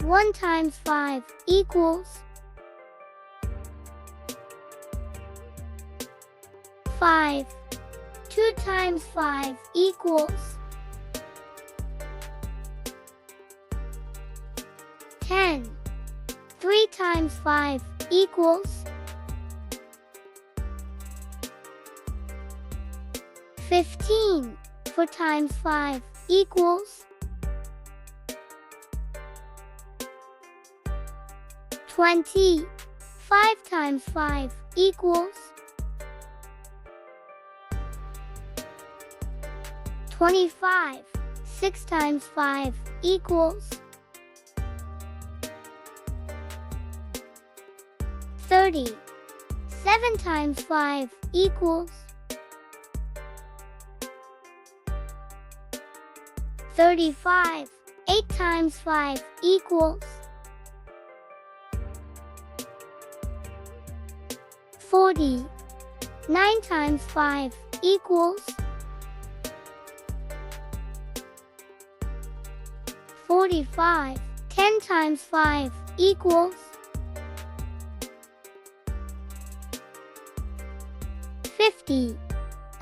1 times 5 equals 5. 2 times 5 equals 10. 3 times 5 equals 15. 4 times 5 equals 20. 5 times 5 equals 25. 6 times 5 equals 30. 7 times 5 equals 35. 8 times 5 equals 40. 9 times 5 equals 45. 10 times 5 equals 50.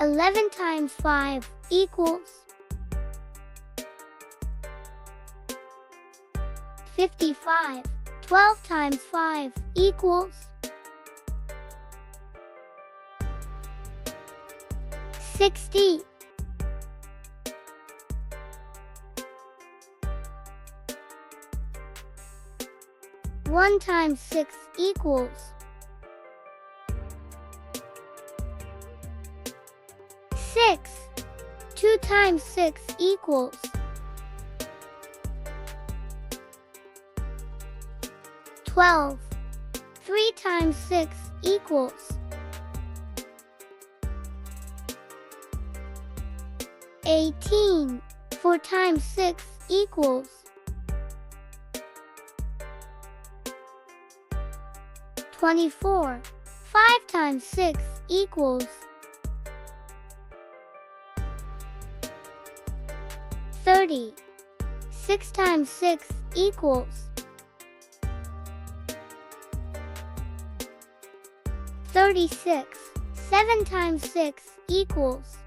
11 times 5 equals 55. 12 times 5 equals 60. 1 times 6 equals 6. 2 times 6 equals 12. 3 times 6 equals 18. 4 times 6 equals 24. 5 times 6 equals 30. 6 times 6 equals 36. 7 times 6 equals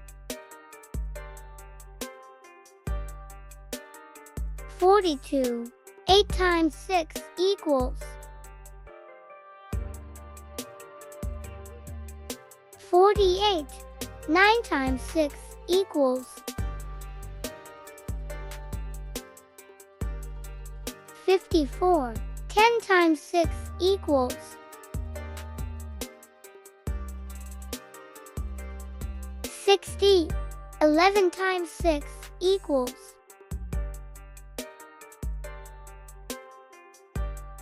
42. 8 times 6 equals 48. 9 times 6 equals 54. 10 times 6 equals 60. 11 times 6 equals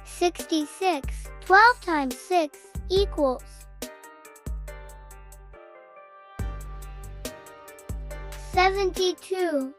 66. 12 times 6 equals 72.